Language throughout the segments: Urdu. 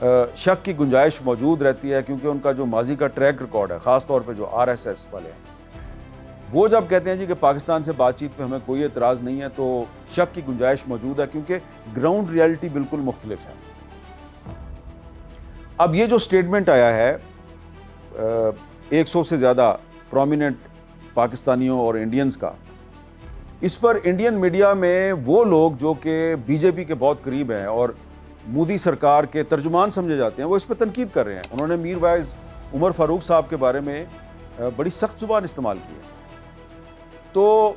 شک کی گنجائش موجود رہتی ہے، کیونکہ ان کا جو ماضی کا ٹریک ریکارڈ ہے، خاص طور پہ جو RSS والے ہیں، وہ جب کہتے ہیں جی کہ پاکستان سے بات چیت پہ ہمیں کوئی اعتراض نہیں ہے، تو شک کی گنجائش موجود ہے، کیونکہ گراؤنڈ ریالٹی بالکل مختلف ہے۔ اب یہ جو سٹیٹمنٹ آیا ہے 100 سے زیادہ پرومیننٹ پاکستانیوں اور انڈینز کا، اس پر انڈین میڈیا میں وہ لوگ جو کہ BJP کے بہت قریب ہیں اور مودی سرکار کے ترجمان سمجھے جاتے ہیں، وہ اس پہ تنقید کر رہے ہیں۔ انہوں نے میر وائز عمر فاروق صاحب کے بارے میں بڑی سخت زبان استعمال کی ہے۔ تو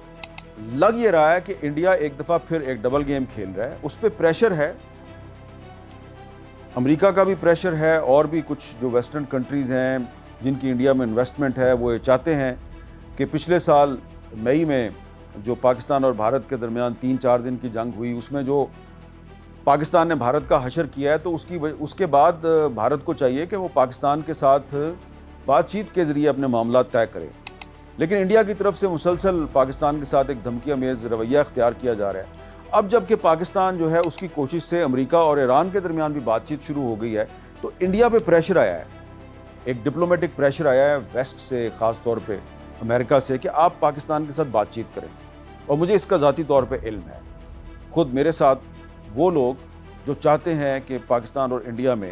لگ یہ رہا ہے کہ انڈیا ایک دفعہ پھر ایک ڈبل گیم کھیل رہا ہے، اس پہ پریشر ہے، امریکہ کا بھی پریشر ہے، اور بھی کچھ جو ویسٹرن کنٹریز ہیں جن کی انڈیا میں انویسٹمنٹ ہے، وہ یہ چاہتے ہیں کہ پچھلے سال مئی میں جو پاکستان اور بھارت کے درمیان 3-4 دن کی جنگ ہوئی، اس میں جو پاکستان نے بھارت کا حشر کیا ہے، تو اس کے بعد بھارت کو چاہیے کہ وہ پاکستان کے ساتھ بات چیت کے ذریعے اپنے معاملات طے کرے۔ لیکن انڈیا کی طرف سے مسلسل پاکستان کے ساتھ ایک دھمکی امیز رویہ اختیار کیا جا رہا ہے۔ اب جب کہ پاکستان جو ہے اس کی کوشش سے امریکہ اور ایران کے درمیان بھی بات چیت شروع ہو گئی ہے، تو انڈیا پہ پریشر آیا ہے، ایک ڈپلومیٹک پریشر آیا ہے ویسٹ سے، خاص طور پہ امریکہ سے، کہ آپ پاکستان کے ساتھ بات چیت کریں۔ اور مجھے اس کا ذاتی طور پہ علم ہے، خود میرے ساتھ وہ لوگ جو چاہتے ہیں کہ پاکستان اور انڈیا میں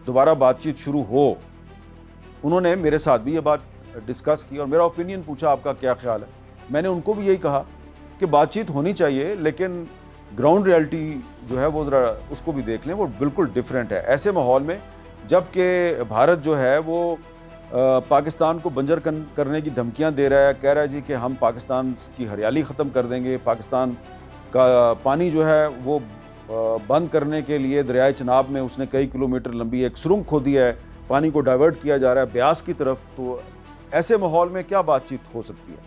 دوبارہ بات چیت شروع ہو، انہوں نے میرے ساتھ بھی یہ بات ڈسکس کی اور میرا اوپینین پوچھا آپ کا کیا خیال ہے۔ میں نے ان کو بھی یہی کہا کہ بات چیت ہونی چاہیے، لیکن گراؤنڈ ریالٹی جو ہے وہ ذرا اس کو بھی دیکھ لیں، وہ بالکل ڈیفرنٹ ہے۔ ایسے ماحول میں جب کہ بھارت جو ہے وہ پاکستان کو بنجر کرنے کی دھمکیاں دے رہا ہے، کہہ رہا ہے جی کہ ہم پاکستان کی ہریالی ختم کر دیں گے، پاکستان کا پانی جو ہے وہ بند کرنے کے لیے دریائے چناب میں اس نے کئی کلومیٹر لمبی ایک سرنگ کھودی ہے، پانی کو ڈائیورٹ کیا جا رہا ہے بیاس کی طرف، تو ایسے ماحول میں کیا بات چیت ہو سکتی ہے؟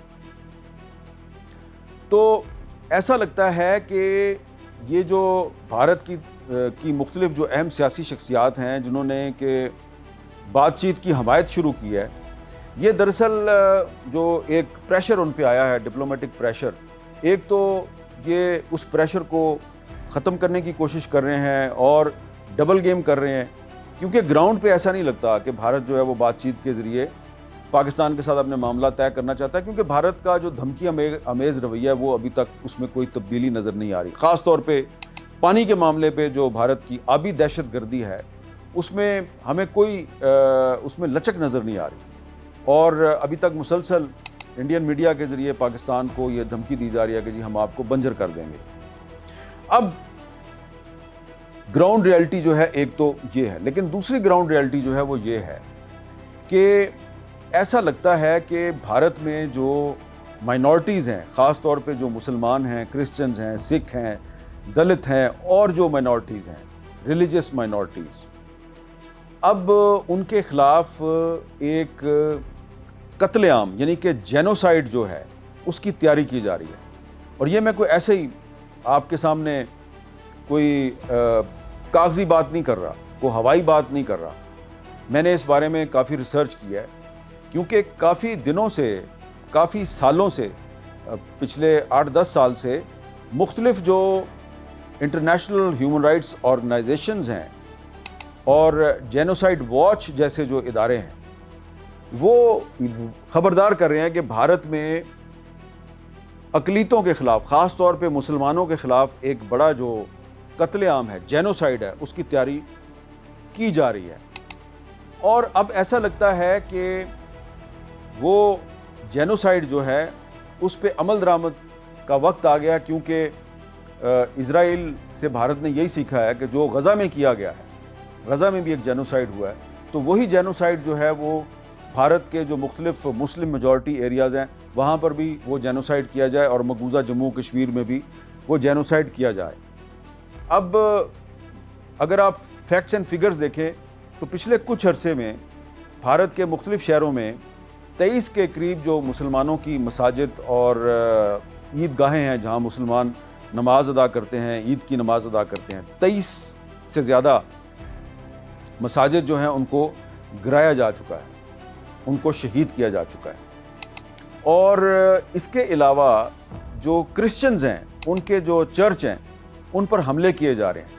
تو ایسا لگتا ہے کہ یہ جو بھارت کی مختلف جو اہم سیاسی شخصیات ہیں جنہوں نے کہ بات چیت کی حمایت شروع کی ہے، یہ دراصل جو ایک پریشر ان پہ آیا ہے، ڈپلومیٹک پریشر، ایک تو یہ اس پریشر کو ختم کرنے کی کوشش کر رہے ہیں اور ڈبل گیم کر رہے ہیں، کیونکہ گراؤنڈ پہ ایسا نہیں لگتا کہ بھارت جو ہے وہ بات چیت کے ذریعے پاکستان کے ساتھ اپنے معاملہ طے کرنا چاہتا ہے، کیونکہ بھارت کا جو دھمکی امیز رویہ ہے وہ ابھی تک اس میں کوئی تبدیلی نظر نہیں آ رہی۔ خاص طور پہ پانی کے معاملے پہ جو بھارت کی آبی دہشت گردی ہے، اس میں ہمیں کوئی اس میں لچک نظر نہیں آ رہی، اور ابھی تک مسلسل انڈین میڈیا کے ذریعے پاکستان کو یہ دھمکی دی جا رہی ہے کہ جی ہم آپ کو بنجر کر دیں گے۔ اب گراؤنڈ ریالٹی جو ہے ایک تو یہ ہے، لیکن دوسری گراؤنڈ ریالٹی جو ہے وہ یہ ہے کہ ایسا لگتا ہے کہ بھارت میں جو مائنورٹیز ہیں، خاص طور پہ جو مسلمان ہیں، کرسچنز ہیں، سکھ ہیں، دلت ہیں، اور جو مائنورٹیز ہیں، ریلیجس مائنورٹیز، اب ان کے خلاف ایک قتل عام یعنی کہ جینوسائیڈ جو ہے اس کی تیاری کی جا رہی ہے۔ اور یہ میں کوئی ایسے ہی آپ کے سامنے کوئی کاغذی بات نہیں کر رہا، کوئی ہوائی بات نہیں کر رہا، میں نے اس بارے میں کافی ریسرچ کیا ہے، کیونکہ کافی دنوں سے، کافی سالوں سے، پچھلے 8-10 سال سے مختلف جو انٹرنیشنل ہیومن رائٹس آرگنائزیشنز ہیں اور جینوسائیڈ واچ جیسے جو ادارے ہیں، وہ خبردار کر رہے ہیں کہ بھارت میں اقلیتوں کے خلاف، خاص طور پہ مسلمانوں کے خلاف ایک بڑا جو قتل عام ہے، جینوسائیڈ ہے، اس کی تیاری کی جا رہی ہے۔ اور اب ایسا لگتا ہے کہ وہ جینوسائیڈ جو ہے اس پہ عمل درآمد کا وقت آ گیا، کیونکہ اسرائیل سے بھارت نے یہی سیکھا ہے کہ جو غزہ میں کیا گیا ہے، غزہ میں بھی ایک جینوسائیڈ ہوا ہے، تو وہی جینوسائیڈ جو ہے وہ بھارت کے جو مختلف مسلم میجورٹی ایریاز ہیں وہاں پر بھی وہ جینوسائیڈ کیا جائے، اور مقبوضہ جموں کشمیر میں بھی وہ جینوسائیڈ کیا جائے۔ اب اگر آپ فیکٹس اینڈ فگرز دیکھیں تو پچھلے کچھ عرصے میں بھارت کے مختلف شہروں میں 23 کے قریب جو مسلمانوں کی مساجد اور عید گاہیں ہیں جہاں مسلمان نماز ادا کرتے ہیں، عید کی نماز ادا کرتے ہیں، 23 سے زیادہ مساجد جو ہیں ان کو گرایا جا چکا ہے، ان کو شہید کیا جا چکا ہے۔ اور اس کے علاوہ جو کرسچنز ہیں، ان کے جو چرچ ہیں، ان پر حملے کیے جا رہے ہیں،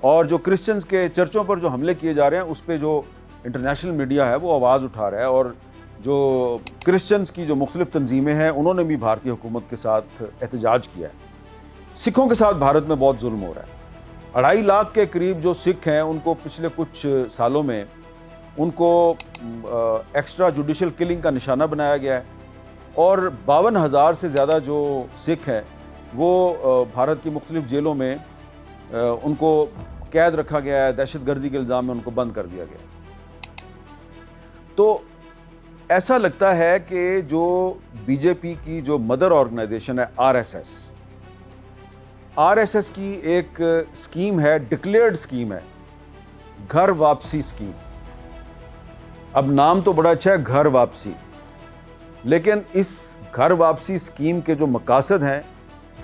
اور جو کرسچنز کے چرچوں پر جو حملے کیے جا رہے ہیں اس پہ جو انٹرنیشنل میڈیا ہے وہ آواز اٹھا رہا ہے، اور جو کرسچنز کی جو مختلف تنظیمیں ہیں انہوں نے بھی بھارتی حکومت کے ساتھ احتجاج کیا ہے۔ سکھوں کے ساتھ بھارت میں بہت ظلم ہو رہا ہے۔ 2.5 لاکھ کے قریب جو سکھ ہیں ان کو پچھلے کچھ سالوں میں ان کو ایکسٹرا جوڈیشل کلنگ کا نشانہ بنایا گیا ہے، اور 52,000 سے زیادہ جو سکھ ہیں وہ بھارت کی مختلف جیلوں میں ان کو قید رکھا گیا ہے، دہشت گردی کے الزام میں ان کو بند کر دیا گیا ہے۔ تو ایسا لگتا ہے کہ جو بی جے پی کی جو مدر آرگنائزیشن ہے آر ایس ایس کی ایک سکیم ہے، ڈکلیئرڈ سکیم ہے، گھر واپسی سکیم۔ اب نام تو بڑا اچھا ہے، گھر واپسی، لیکن اس گھر واپسی سکیم کے جو مقاصد ہیں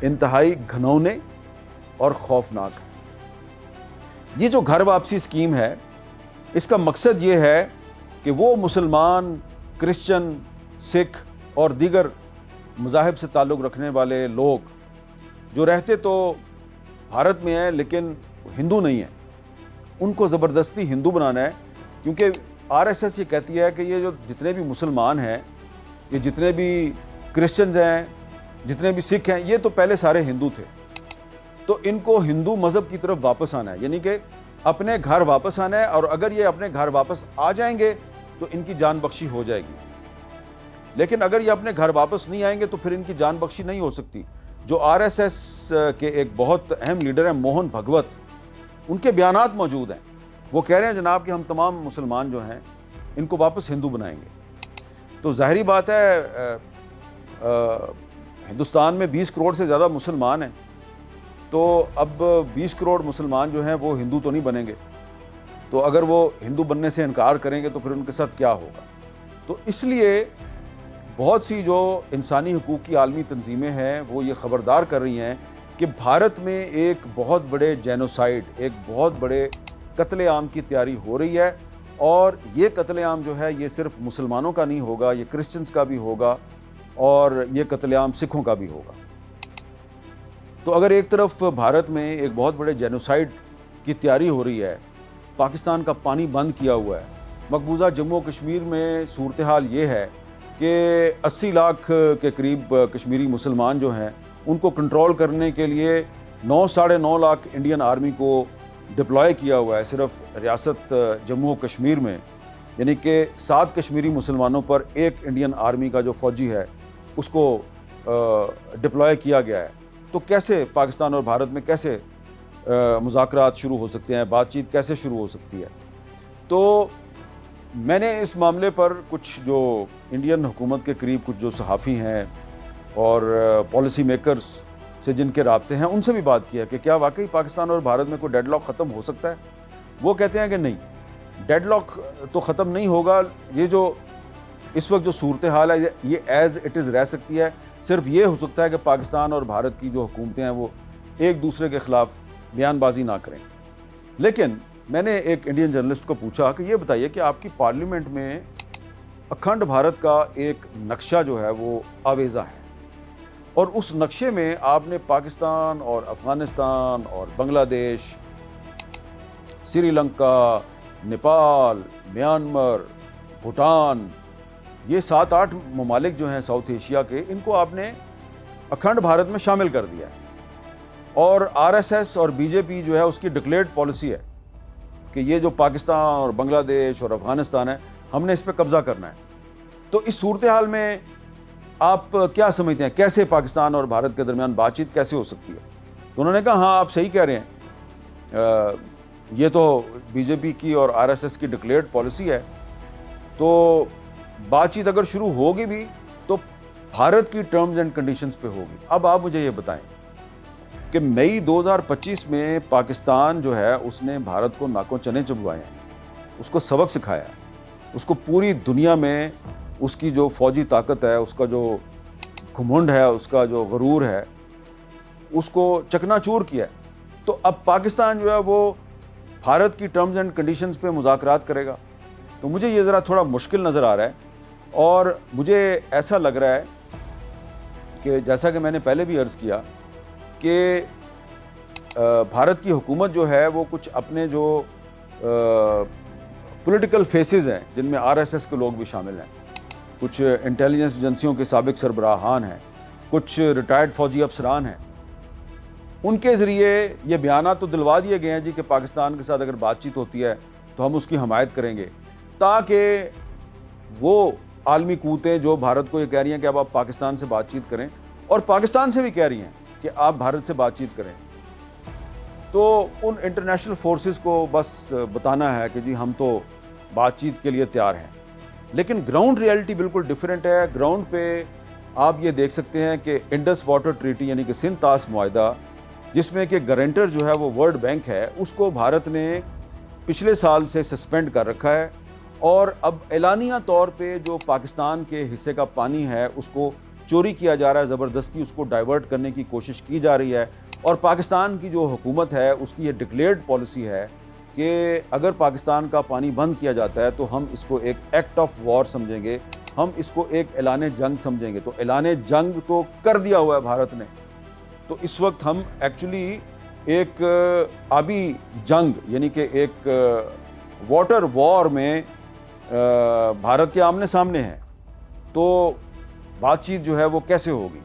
انتہائی گھنونے اور خوفناک ہیں۔ یہ جو گھر واپسی سکیم ہے اس کا مقصد یہ ہے کہ وہ مسلمان، کرسچن، سکھ اور دیگر مذاہب سے تعلق رکھنے والے لوگ جو رہتے تو بھارت میں ہیں لیکن ہندو نہیں ہیں، ان کو زبردستی ہندو بنانا ہے، کیونکہ آر ایس ایس یہ کہتی ہے کہ یہ جو جتنے بھی مسلمان ہیں، یہ جتنے بھی کرسچنز ہیں، جتنے بھی سکھ ہیں، یہ تو پہلے سارے ہندو تھے، تو ان کو ہندو مذہب کی طرف واپس آنا ہے، یعنی کہ اپنے گھر واپس آنا ہے، اور اگر یہ اپنے گھر واپس آ جائیں گے تو ان کی جان بخشی ہو جائے گی، لیکن اگر یہ اپنے گھر واپس نہیں آئیں گے تو پھر ان کی جان بخشی نہیں ہو سکتی۔ جو آر ایس ایس کے ایک بہت اہم لیڈر ہیں موہن بھگوت، ان کے بیانات موجود ہیں، وہ کہہ رہے ہیں جناب کہ ہم تمام مسلمان جو ہیں ان کو واپس ہندو بنائیں گے۔ تو ظاہری بات ہے ہندوستان میں 20 کروڑ سے زیادہ مسلمان ہیں، تو اب 20 کروڑ مسلمان جو ہیں وہ ہندو تو نہیں بنیں گے، تو اگر وہ ہندو بننے سے انکار کریں گے تو پھر ان کے ساتھ کیا ہوگا۔ تو اس لیے بہت سی جو انسانی حقوق کی عالمی تنظیمیں ہیں وہ یہ خبردار کر رہی ہیں کہ بھارت میں ایک بہت بڑے جینوسائیڈ، ایک بہت بڑے قتل عام کی تیاری ہو رہی ہے، اور یہ قتل عام جو ہے یہ صرف مسلمانوں کا نہیں ہوگا، یہ کرسچنز کا بھی ہوگا، اور یہ قتل عام سکھوں کا بھی ہوگا۔ تو اگر ایک طرف بھارت میں ایک بہت بڑے جینوسائیڈ کی تیاری ہو رہی ہے، پاکستان کا پانی بند کیا ہوا ہے، مقبوضہ جموں و کشمیر میں صورتحال یہ ہے کہ 80 لاکھ کے قریب کشمیری مسلمان جو ہیں ان کو کنٹرول کرنے کے لیے 9-9.5 لاکھ انڈین آرمی کو ڈپلوائے کیا ہوا ہے صرف ریاست جموں و کشمیر میں، یعنی کہ 7 کشمیری مسلمانوں پر ایک انڈین آرمی کا جو فوجی ہے اس کو ڈپلوائے کیا گیا ہے۔ تو کیسے پاکستان اور بھارت میں کیسے مذاکرات شروع ہو سکتے ہیں، بات چیت کیسے شروع ہو سکتی ہے؟ تو میں نے اس معاملے پر کچھ جو انڈین حکومت کے قریب کچھ جو صحافی ہیں اور پالیسی میکرز سے جن کے رابطے ہیں ان سے بھی بات کیا کہ کیا واقعی پاکستان اور بھارت میں کوئی ڈیڈ لاک ختم ہو سکتا ہے۔ وہ کہتے ہیں کہ نہیں، ڈیڈ لاک تو ختم نہیں ہوگا، یہ جو اس وقت جو صورتحال ہے یہ ایز اٹ از رہ سکتی ہے، صرف یہ ہو سکتا ہے کہ پاکستان اور بھارت کی جو حکومتیں ہیں وہ ایک دوسرے کے خلاف بیان بازی نہ کریں۔ لیکن میں نے ایک انڈین جرنلسٹ کو پوچھا کہ یہ بتائیے کہ آپ کی پارلیمنٹ میں اکھنڈ بھارت کا ایک نقشہ جو ہے وہ آویزہ ہے، اور اس نقشے میں آپ نے پاکستان اور افغانستان اور بنگلہ دیش، سری لنکا، نیپال، میانمار، بھوٹان، یہ 7-8 ممالک جو ہیں ساؤتھ ایشیا کے، ان کو آپ نے اکھنڈ بھارت میں شامل کر دیا ہے، اور آر ایس ایس اور بی جے پی جو ہے اس کی ڈکلیئرڈ پالیسی ہے کہ یہ جو پاکستان اور بنگلہ دیش اور افغانستان ہے ہم نے اس پہ قبضہ کرنا ہے۔ تو اس صورتحال میں آپ کیا سمجھتے ہیں کیسے پاکستان اور بھارت کے درمیان بات چیت کیسے ہو سکتی ہے؟ تو انہوں نے کہا ہاں آپ صحیح کہہ رہے ہیں، یہ تو بی جے پی کی اور آر ایس ایس کی ڈکلیئرڈ پالیسی ہے، تو بات چیت اگر شروع ہوگی بھی تو بھارت کی ٹرمز اینڈ کنڈیشنز پہ ہوگی۔ اب آپ مجھے یہ بتائیں کہ مئی 2025 میں پاکستان جو ہے اس نے بھارت کو ناکوں چنے چبوائے ہیں، اس کو سبق سکھایا ہے، اس کو پوری دنیا میں اس کی جو فوجی طاقت ہے، اس کا جو گھمنڈ ہے، اس کا جو غرور ہے، اس کو چکنا چور کیا ہے۔ تو اب پاکستان جو ہے وہ بھارت کی ٹرمز اینڈ کنڈیشنز پہ مذاکرات کرے گا، تو مجھے یہ ذرا تھوڑا مشکل نظر آ رہا ہے، اور مجھے ایسا لگ رہا ہے کہ جیسا کہ میں نے پہلے بھی عرض کیا کہ بھارت کی حکومت جو ہے وہ کچھ اپنے جو پولیٹیکل فیسز ہیں جن میں RSS کے لوگ بھی شامل ہیں، کچھ انٹیلیجنس ایجنسیوں کے سابق سربراہان ہیں، کچھ ریٹائرڈ فوجی افسران ہیں، ان کے ذریعے یہ بیانات تو دلوا دیے گئے ہیں جی کہ پاکستان کے ساتھ اگر بات چیت ہوتی ہے تو ہم اس کی حمایت کریں گے، تاکہ وہ عالمی قوتیں جو بھارت کو یہ کہہ رہی ہیں کہ اب آپ پاکستان سے بات چیت کریں، اور پاکستان سے بھی کہہ رہی ہیں کہ آپ بھارت سے بات چیت کریں، تو ان انٹرنیشنل فورسز کو بس بتانا ہے کہ جی ہم تو بات چیت کے لیے تیار ہیں۔ لیکن گراؤنڈ ریئلٹی بالکل ڈیفرنٹ ہے۔ گراؤنڈ پہ آپ یہ دیکھ سکتے ہیں کہ انڈس واٹر ٹریٹی یعنی کہ سندھ طاس معاہدہ، جس میں کہ گارنٹر جو ہے وہ ورلڈ بینک ہے، اس کو بھارت نے پچھلے سال سے سسپینڈ کر رکھا ہے، اور اب اعلانیہ طور پہ جو پاکستان کے حصے کا پانی ہے اس کو چوری کیا جا رہا ہے، زبردستی اس کو ڈائیورٹ کرنے کی کوشش کی جا رہی ہے، اور پاکستان کی جو حکومت ہے اس کی یہ ڈکلیئرڈ پالیسی ہے کہ اگر پاکستان کا پانی بند کیا جاتا ہے تو ہم اس کو ایک ایکٹ آف وار سمجھیں گے، ہم اس کو ایک اعلان جنگ سمجھیں گے۔ تو اعلان جنگ تو کر دیا ہوا ہے بھارت نے، تو اس وقت ہم ایکچولی ایک آبی جنگ یعنی کہ ایک واٹر وار میں بھارت کے آمنے سامنے ہیں، تو بات چیت جو ہے وہ کیسے ہوگی؟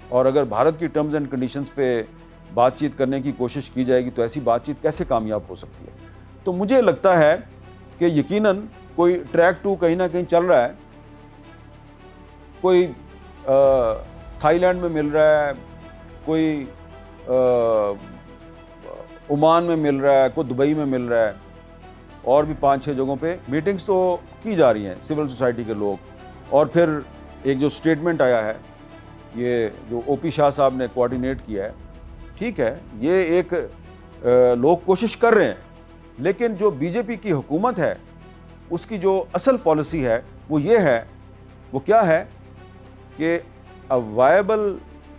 اور اگر بھارت کی ٹرمز اینڈ کنڈیشنز پہ بات چیت کرنے کی کوشش کی جائے گی تو ایسی بات چیت کیسے کامیاب ہو سکتی ہے؟ تو مجھے لگتا ہے کہ یقیناً کوئی ٹریک 2 کہیں نہ کہیں چل رہا ہے، کوئی تھائی لینڈ میں مل رہا ہے، کوئی عمان میں مل رہا ہے، کوئی دبئی میں مل رہا ہے، اور بھی 5-6 جگہوں پہ میٹنگز تو کی جا رہی ہیں سول سوسائٹی کے لوگ۔ اور پھر ایک جو سٹیٹمنٹ آیا ہے، یہ جو OP شاہ صاحب نے کوارڈینیٹ کیا ہے، ٹھیک ہے، یہ ایک لوگ کوشش کر رہے ہیں، لیکن جو BJP کی حکومت ہے اس کی جو اصل پالیسی ہے وہ یہ ہے، وہ کیا ہے کہ a viable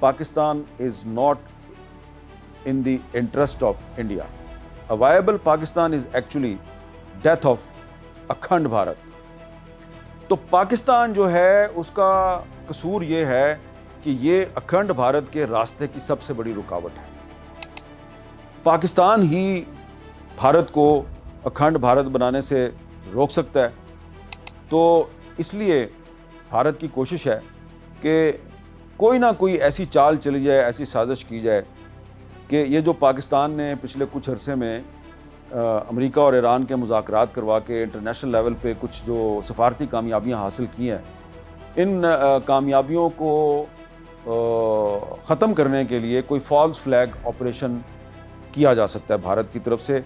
Pakistan is not in the interest of India. A viable Pakistan is actually death of Akhand Bharat. تو پاکستان جو ہے اس کا قصور یہ ہے کہ یہ اکھنڈ بھارت کے راستے کی سب سے بڑی رکاوٹ ہے۔ پاکستان ہی بھارت کو اکھنڈ بھارت بنانے سے روک سکتا ہے، تو اس لیے بھارت کی کوشش ہے کہ کوئی نہ کوئی ایسی چال چلی جائے، ایسی سازش کی جائے کہ یہ جو پاکستان نے پچھلے کچھ عرصے میں امریکہ اور ایران کے مذاکرات کروا کے انٹرنیشنل لیول پہ کچھ جو سفارتی کامیابیاں حاصل کی ہیں، ان کامیابیوں کو ختم کرنے کے لیے کوئی فالس فلیگ آپریشن کیا جا سکتا ہے بھارت کی طرف سے۔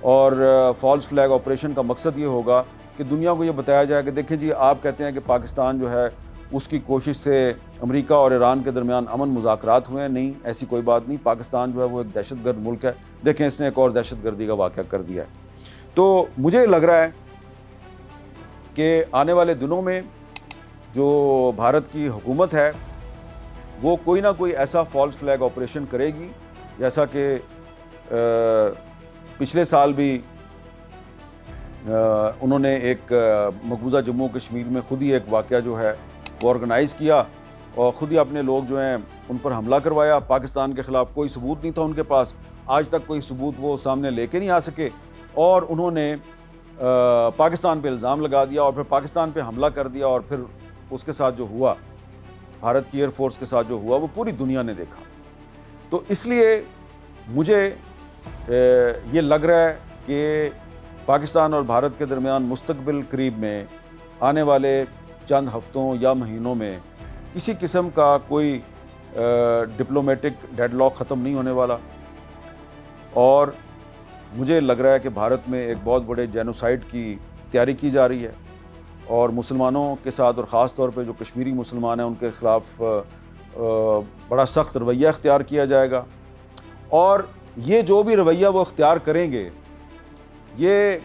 اور فالس فلیگ آپریشن کا مقصد یہ ہوگا کہ دنیا کو یہ بتایا جائے کہ دیکھیں جی، آپ کہتے ہیں کہ پاکستان جو ہے اس کی کوشش سے امریکہ اور ایران کے درمیان امن مذاکرات ہوئے ہیں، نہیں، ایسی کوئی بات نہیں، پاکستان جو ہے وہ ایک دہشت گرد ملک ہے، دیکھیں اس نے ایک اور دہشت گردی کا واقعہ کر دیا ہے۔ تو مجھے لگ رہا ہے کہ آنے والے دنوں میں جو بھارت کی حکومت ہے وہ کوئی نہ کوئی ایسا فالس فلیگ آپریشن کرے گی، جیسا کہ پچھلے سال بھی انہوں نے ایک مقبوضہ جموں کشمیر میں خود ہی ایک واقعہ جو ہے وہ آرگنائز کیا، اور خود ہی اپنے لوگ جو ہیں ان پر حملہ کروایا۔ پاکستان کے خلاف کوئی ثبوت نہیں تھا ان کے پاس، آج تک کوئی ثبوت وہ سامنے لے کے نہیں آ سکے، اور انہوں نے پاکستان پہ الزام لگا دیا، اور پھر پاکستان پہ حملہ کر دیا، اور پھر اس کے ساتھ جو ہوا، بھارت کی ایئر فورس کے ساتھ جو ہوا، وہ پوری دنیا نے دیکھا۔ تو اس لیے مجھے یہ لگ رہا ہے کہ پاکستان اور بھارت کے درمیان مستقبل قریب میں آنے والے چند ہفتوں یا مہینوں میں کسی قسم کا کوئی ڈپلومیٹک ڈیڈ لاک ختم نہیں ہونے والا، اور مجھے لگ رہا ہے کہ بھارت میں ایک بہت بڑے جینوسائیڈ کی تیاری کی جا رہی ہے، اور مسلمانوں کے ساتھ، اور خاص طور پہ جو کشمیری مسلمان ہیں ان کے خلاف بڑا سخت رویہ اختیار کیا جائے گا، اور یہ جو بھی رویہ وہ اختیار کریں گے یہ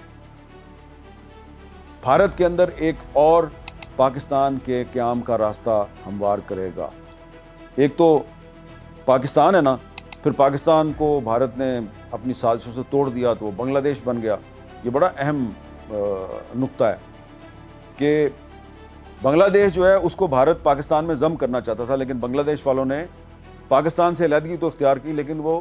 بھارت کے اندر ایک اور پاکستان کے قیام کا راستہ ہموار کرے گا۔ ایک تو پاکستان ہے نا، پھر پاکستان کو بھارت نے اپنی سازشوں سے توڑ دیا تو وہ بنگلہ دیش بن گیا۔ یہ بڑا اہم نقطہ ہے کہ بنگلہ دیش جو ہے اس کو بھارت پاکستان میں ضم کرنا چاہتا تھا، لیکن بنگلہ دیش والوں نے پاکستان سے علیحدگی تو اختیار کی، لیکن وہ